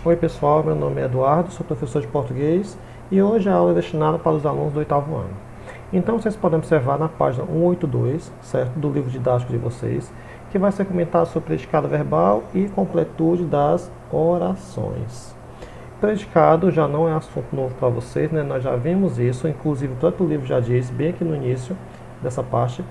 Oi pessoal, meu nome é Eduardo, sou professor de português e hoje a aula é destinada para os alunos do 8º ano. Então vocês podem observar na página 182, certo, do livro didático de vocês, que vai ser comentado sobre predicado verbal e completude das orações. Predicado já não é assunto novo para vocês, né? Nós já vimos isso, inclusive o próprio livro já diz, bem aqui no início dessa parte.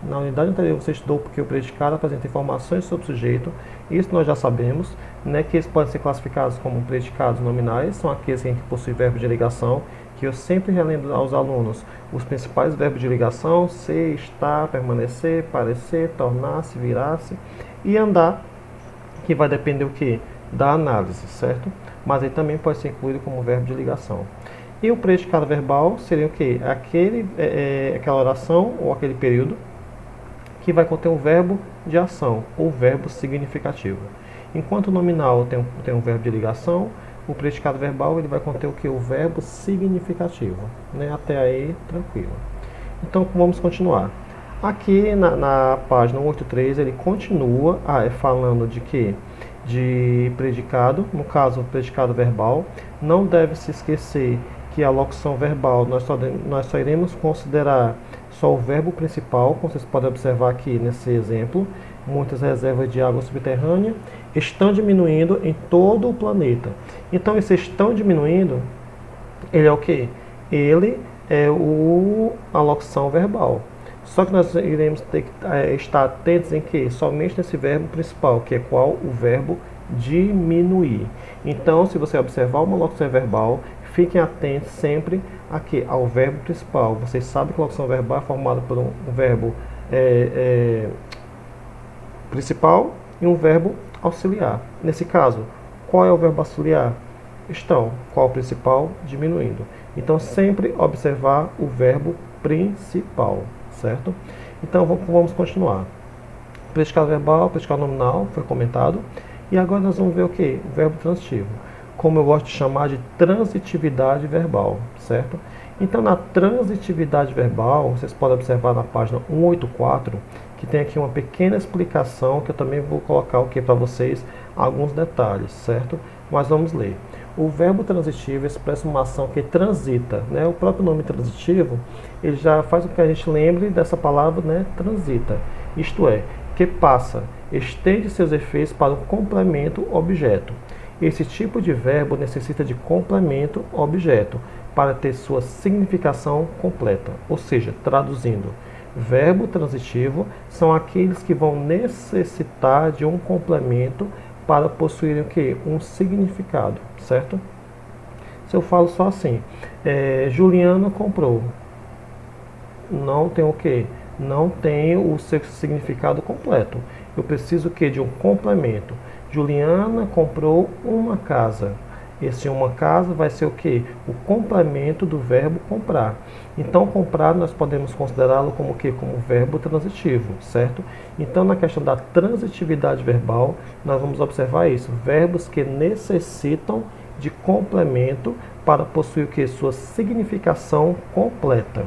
Na unidade anterior você estudou porque o predicado apresenta informações sobre o sujeito, isso nós já sabemos, né, que eles podem ser classificados como predicados nominais, são aqueles que possuem verbo de ligação, que eu sempre relembro aos alunos os principais verbos de ligação: ser, estar, permanecer, parecer, tornar-se, virar-se, e andar, que vai depender o que? Da análise, certo? Mas ele também pode ser incluído como verbo de ligação. E o predicado verbal seria o que? Aquela oração ou aquele período que vai conter um verbo de ação ou verbo significativo. Enquanto o nominal tem um verbo de ligação, o predicado verbal ele vai conter o que? O verbo significativo. Né? Até aí, tranquilo. Então, vamos continuar. Aqui na página 183, ele continua falando de quê? De predicado, no caso, o predicado verbal. Não deve se esquecer que a locução verbal nós só iremos considerar só o verbo principal, como vocês podem observar aqui nesse exemplo. Muitas reservas de água subterrânea estão diminuindo em todo o planeta. Então, esse estão diminuindo, ele é o quê? Ele é a locução verbal. Só que nós iremos ter que estar atentos em que? Somente nesse verbo principal, que é qual? O verbo diminuir. Então, se você observar uma locução verbal, fiquem atentos sempre aqui ao verbo principal. Vocês sabem que a locução verbal é formada por um verbo principal e um verbo auxiliar. Nesse caso, qual é o verbo auxiliar? Estão. Qual o principal? Diminuindo. Então, sempre observar o verbo principal, certo? Então, vamos continuar. Predicado verbal, predicado nominal, foi comentado. E agora nós vamos ver o que? O verbo transitivo. Como eu gosto de chamar de transitividade verbal, certo? Então, na transitividade verbal, vocês podem observar na página 184, que tem aqui uma pequena explicação, que eu também vou colocar aqui para vocês alguns detalhes, certo? Mas vamos ler. O verbo transitivo expressa uma ação que transita, né? O próprio nome transitivo, ele já faz com que a gente lembre dessa palavra, né? Transita, isto é, que passa, estende seus efeitos para um complemento objeto. Esse tipo de verbo necessita de complemento objeto para ter sua significação completa. Ou seja, traduzindo, verbo transitivo são aqueles que vão necessitar de um complemento para possuírem o quê? Um significado, certo? Se eu falo só assim, Juliana comprou, não tem o quê? Não tem o seu significado completo. Eu preciso o quê? De um complemento. Juliana comprou uma casa. Esse uma casa vai ser o quê? O complemento do verbo comprar. Então, comprar nós podemos considerá-lo como o quê? Como verbo transitivo, certo? Então, na questão da transitividade verbal, nós vamos observar isso. Verbos que necessitam de complemento para possuir o quê? Sua significação completa.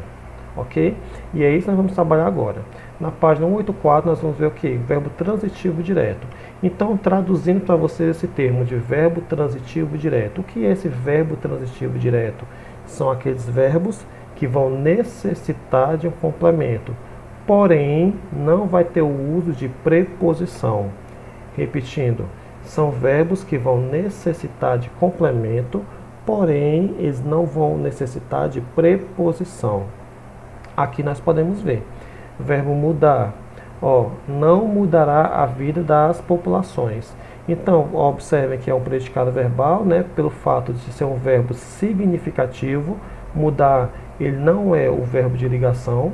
Ok? E é isso que nós vamos trabalhar agora. Na página 184 nós vamos ver o que? Verbo transitivo direto. Então, traduzindo para vocês esse termo de verbo transitivo direto. O que é esse verbo transitivo direto? São aqueles verbos que vão necessitar de um complemento, porém não vai ter o uso de preposição. Repetindo, são verbos que vão necessitar de complemento, porém eles não vão necessitar de preposição. Aqui nós podemos ver, verbo mudar, não mudará a vida das populações. Então, observem que é um predicado verbal, né, pelo fato de ser um verbo significativo. Mudar, ele não é o verbo de ligação.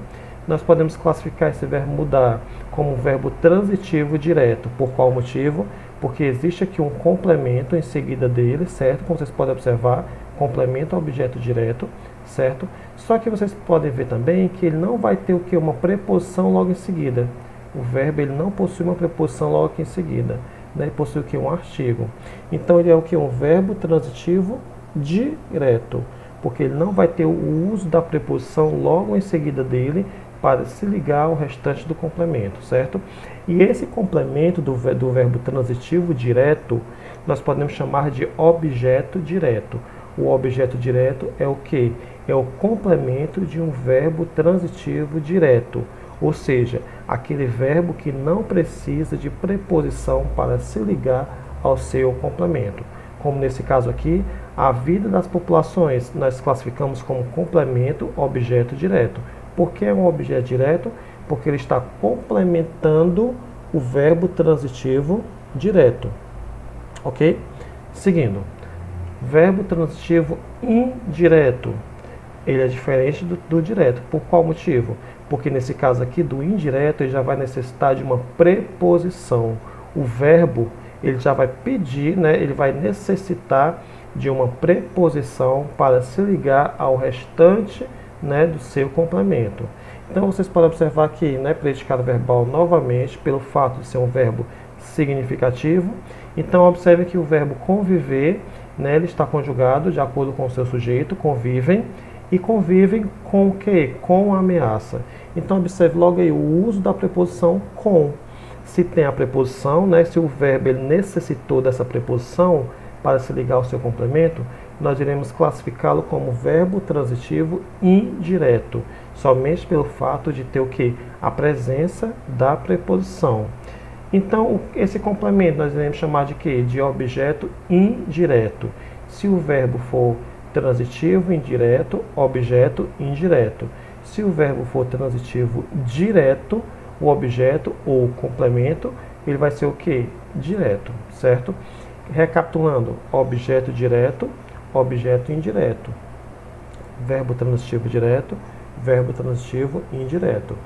Nós podemos classificar esse verbo mudar como um verbo transitivo direto. Por qual motivo? Porque existe aqui um complemento em seguida dele, certo? Como vocês podem observar, complemento ao objeto direto, certo? Só que vocês podem ver também que ele não vai ter o que? Uma preposição logo em seguida. O verbo ele não possui uma preposição logo em seguida. Né? Ele possui o que? Um artigo. Então ele é o que? Um verbo transitivo direto. Porque ele não vai ter o uso da preposição logo em seguida dele, para se ligar ao restante do complemento, certo? E esse complemento do verbo transitivo direto, nós podemos chamar de objeto direto. O objeto direto é o quê? É o complemento de um verbo transitivo direto, ou seja, aquele verbo que não precisa de preposição para se ligar ao seu complemento. Como nesse caso aqui, a vida das populações nós classificamos como complemento objeto direto. Por que é um objeto direto? Porque ele está complementando o verbo transitivo direto. Ok? Seguindo. Verbo transitivo indireto. Ele é diferente do direto. Por qual motivo? Porque nesse caso aqui do indireto ele já vai necessitar de uma preposição. O verbo ele já vai pedir, né, ele vai necessitar de uma preposição para se ligar ao restante, né, do seu complemento. Então vocês podem observar aqui, né, predicado verbal novamente, pelo fato de ser um verbo significativo. Então observe que o verbo conviver, né, ele está conjugado de acordo com o seu sujeito, convivem, e convivem com o quê? Com a ameaça. Então observe logo aí o uso da preposição com. Se tem a preposição, né, se o verbo ele necessitou dessa preposição para se ligar ao seu complemento, nós iremos classificá-lo como verbo transitivo indireto, somente pelo fato de ter o quê? A presença da preposição. Então, esse complemento nós iremos chamar de quê? De objeto indireto. Se o verbo for transitivo indireto, objeto indireto. Se o verbo for transitivo direto, o objeto ou complemento, ele vai ser o quê? Direto, certo? Recapitulando, objeto direto, objeto indireto. Verbo transitivo direto, verbo transitivo indireto.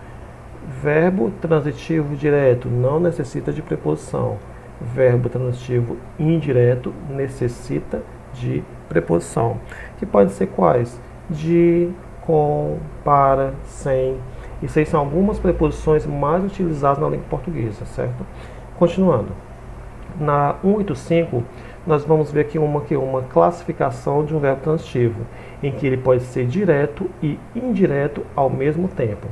Verbo transitivo direto não necessita de preposição. Verbo transitivo indireto necessita de preposição. Que podem ser quais? De, com, para, sem. Isso aí são algumas preposições mais utilizadas na língua portuguesa, certo? Continuando. Na 185, nós vamos ver aqui uma classificação de um verbo transitivo, em que ele pode ser direto e indireto ao mesmo tempo.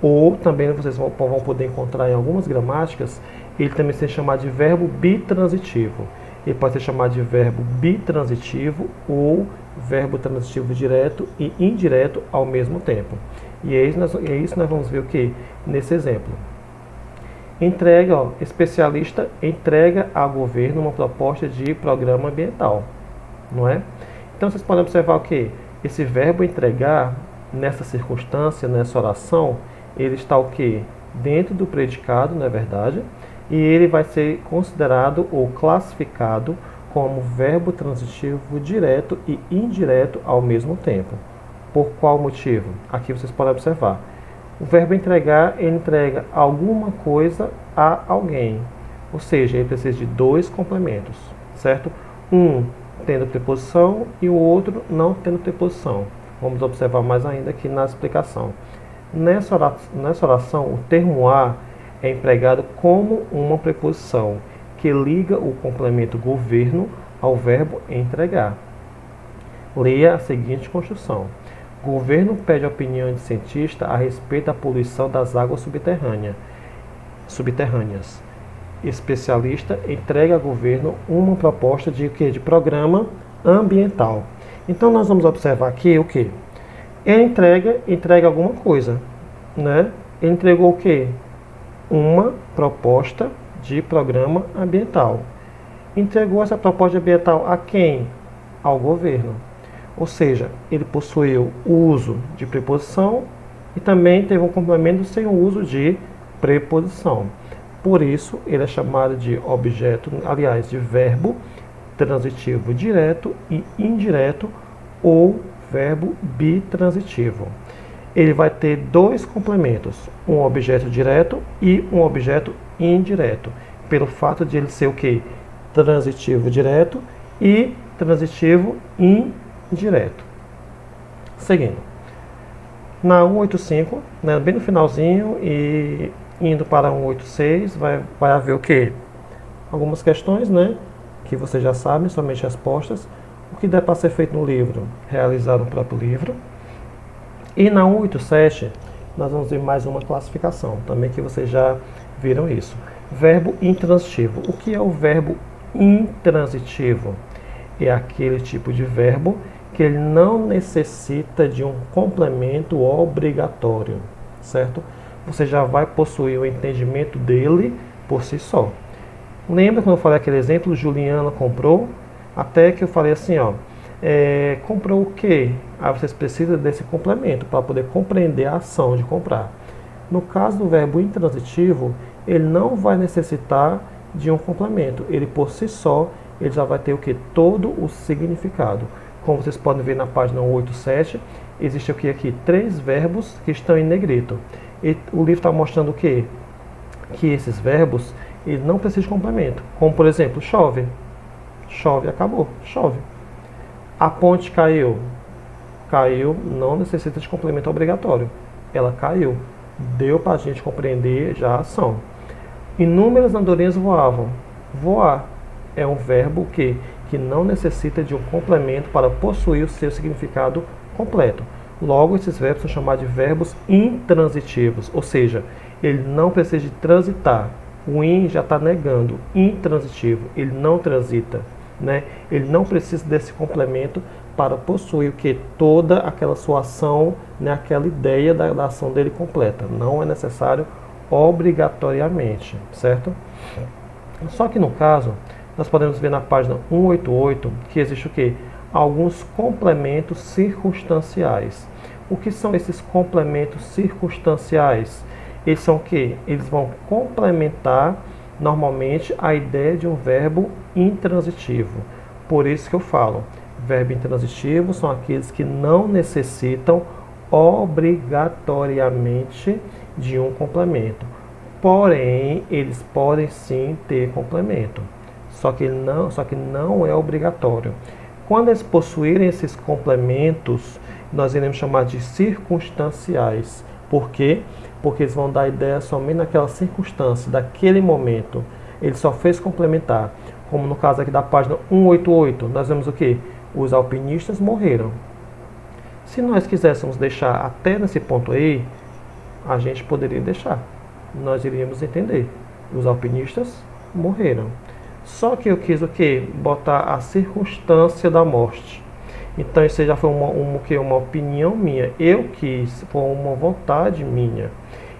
Ou também vocês vão poder encontrar em algumas gramáticas, ele também se chama de verbo bitransitivo. Ele pode ser chamado de verbo bitransitivo ou verbo transitivo direto e indireto ao mesmo tempo. E é isso que nós vamos ver o que? Nesse exemplo. Entrega, ó, especialista entrega ao governo uma proposta de programa ambiental, não é? Então vocês podem observar o que? Esse verbo entregar, nessa circunstância, nessa oração, ele está o que? Dentro do predicado, não é verdade? E ele vai ser considerado ou classificado como verbo transitivo direto e indireto ao mesmo tempo. Por qual motivo? Aqui vocês podem observar. O verbo entregar, ele entrega alguma coisa a alguém. Ou seja, ele precisa de dois complementos, certo? Um tendo preposição e o outro não tendo preposição. Vamos observar mais ainda aqui na explicação. Nessa oração, o termo a é empregado como uma preposição que liga o complemento governo ao verbo entregar. Leia a seguinte construção. Governo pede a opinião de cientista a respeito da poluição das águas subterrâneas. Especialista entrega ao governo uma proposta de programa ambiental. Então nós vamos observar aqui o que? Ele entrega alguma coisa, né? Ele entregou o que? Uma proposta de programa ambiental. Entregou essa proposta ambiental a quem? Ao governo. Ou seja, ele possuiu o uso de preposição e também teve um complemento sem o uso de preposição. Por isso, ele é chamado de objeto, aliás, de verbo transitivo direto e indireto ou verbo bitransitivo. Ele vai ter dois complementos, um objeto direto e um objeto indireto, pelo fato de ele ser o que? Transitivo direto e transitivo indireto. Seguindo. Na 185, né, bem no finalzinho e indo para 186, vai haver o que? Algumas questões, né, que vocês já sabem, somente respostas. O que der para ser feito no livro, realizar no próprio livro. E na 187, nós vamos ver mais uma classificação, também que vocês já viram isso. Verbo intransitivo. O que é o verbo intransitivo? É aquele tipo de verbo que ele não necessita de um complemento obrigatório, certo? Você já vai possuir o entendimento dele por si só. Lembra quando eu falei aquele exemplo, Juliana comprou? Até que eu falei assim, ó, comprou o quê? Aí vocês precisam desse complemento para poder compreender a ação de comprar. No caso do verbo intransitivo, ele não vai necessitar de um complemento. Ele por si só, ele já vai ter o que? Todo o significado. Como vocês podem ver na página 187, existe aqui 3 verbos que estão em negrito. E o livro está mostrando o quê? Que esses verbos ele não precisam de complemento. Como por exemplo, chove. Chove, acabou, chove. A ponte caiu. Caiu, não necessita de complemento obrigatório. Ela caiu. Deu para a gente compreender já a ação. Inúmeras andorinhas voavam. Voar é um verbo que não necessita de um complemento para possuir o seu significado completo. Logo, esses verbos são chamados de verbos intransitivos, ou seja, ele não precisa de transitar. O in já está negando, intransitivo, ele não transita, né? Ele não precisa desse complemento para possuir o que? Toda aquela sua ação, né? Aquela ideia da ação dele completa. Não é necessário obrigatoriamente, certo? Só que no caso, nós podemos ver na página 188 que existe o que? Alguns complementos circunstanciais. O que são esses complementos circunstanciais? Eles são o quê? Eles vão complementar normalmente a ideia de um verbo intransitivo. Por isso que eu falo, verbo intransitivo são aqueles que não necessitam obrigatoriamente de um complemento. Porém, eles podem sim ter complemento. Só que não é obrigatório. Quando eles possuírem esses complementos, nós iremos chamar de circunstanciais. Por quê? Porque eles vão dar ideia somente naquela circunstância, daquele momento. Ele só fez complementar. Como no caso aqui da página 188, nós vemos o quê? Os alpinistas morreram. Se nós quiséssemos deixar até nesse ponto aí, a gente poderia deixar. Nós iríamos entender. Os alpinistas morreram. Só que eu quis o quê? Botar a circunstância da morte. Então isso já foi uma opinião minha. Eu quis, foi uma vontade minha.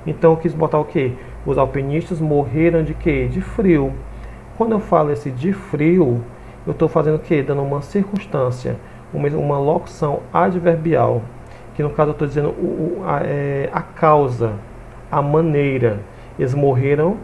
Então eu quis botar o quê? Os alpinistas morreram de quê? De frio. Quando eu falo esse de frio, eu estou fazendo o quê? Dando uma circunstância, uma locução adverbial. Que no caso eu estou dizendo a causa, a maneira. Eles morreram,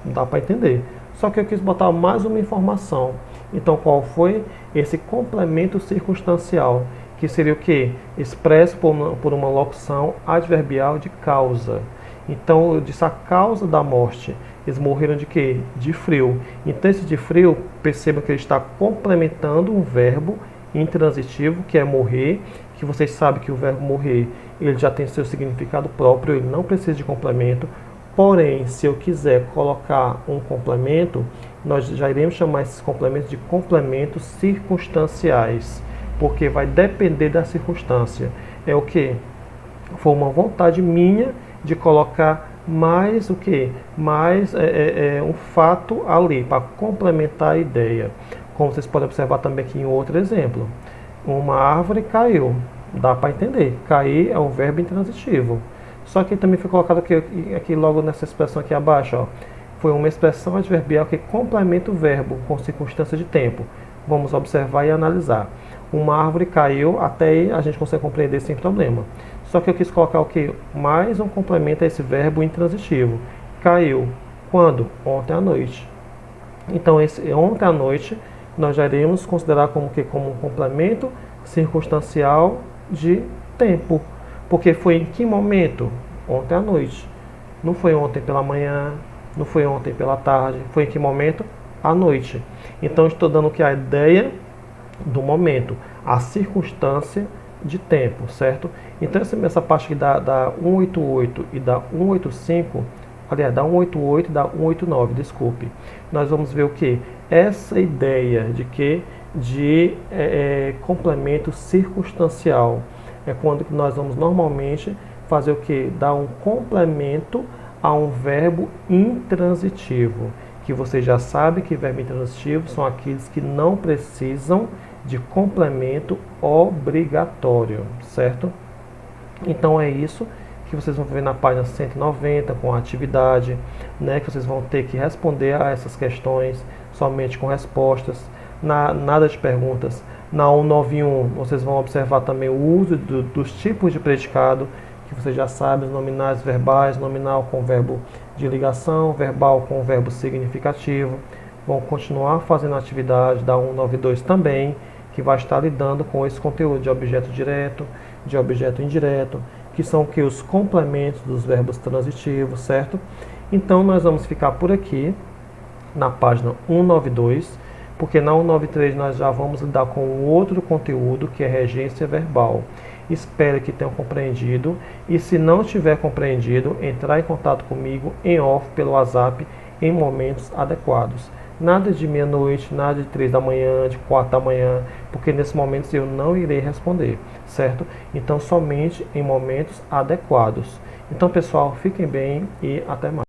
dá para entender. Só que eu quis botar mais uma informação. Então, qual foi esse complemento circunstancial? Que seria o quê? Expresso por uma locução adverbial de causa. Então, eu disse a causa da morte. Eles morreram de quê? De frio. Então, esse de frio, perceba que ele está complementando um verbo intransitivo, que é morrer, que vocês sabem que o verbo morrer, ele já tem seu significado próprio, ele não precisa de complemento. Porém, se eu quiser colocar um complemento, nós já iremos chamar esses complementos de complementos circunstanciais, porque vai depender da circunstância. É o que? Foi uma vontade minha de colocar mais o que? Mais um fato ali, para complementar a ideia. Como vocês podem observar também aqui em outro exemplo. Uma árvore caiu. Dá para entender. Cair é um verbo intransitivo. Só que também foi colocado aqui logo nessa expressão aqui abaixo, ó. Foi uma expressão adverbial que complementa o verbo com circunstância de tempo. Vamos observar e analisar. Uma árvore caiu, até aí a gente consegue compreender sem problema. Só que eu quis colocar o que? Mais um complemento a esse verbo intransitivo. Caiu. Quando? Ontem à noite. Então, esse ontem à noite, nós já iremos considerar como um complemento circunstancial de tempo. Porque foi em que momento? Ontem à noite. Não foi ontem pela manhã, não foi ontem pela tarde. Foi em que momento? À noite. Então, estou dando a ideia do momento, a circunstância de tempo, certo? Então, essa parte aqui da 188 e da 185, aliás, da 188 e da 189, desculpe. Nós vamos ver o que? Essa ideia de que? De complemento circunstancial. É quando nós vamos normalmente fazer o que? Dar um complemento a um verbo intransitivo, que você já sabe que verbo intransitivo são aqueles que não precisam de complemento obrigatório, certo? Então é isso que vocês vão ver na página 190 com a atividade, né, que vocês vão ter que responder a essas questões somente com respostas, nada de perguntas. Na 191 vocês vão observar também o uso dos tipos de predicado, que vocês já sabem, os nominais verbais, nominal com verbo de ligação, verbal com verbo significativo. Vão continuar fazendo a atividade da 192 também, que vai estar lidando com esse conteúdo de objeto direto, de objeto indireto, que são que os complementos dos verbos transitivos, certo? Então nós vamos ficar por aqui na página 192, porque na 193 nós já vamos lidar com outro conteúdo que é regência verbal. Espero que tenham compreendido, e se não tiver compreendido, entrar em contato comigo em off pelo WhatsApp em momentos adequados. Nada de meia-noite, nada de 3 da manhã, de 4 da manhã, porque nesses momentos eu não irei responder, certo? Então somente em momentos adequados. Então pessoal, fiquem bem e até mais.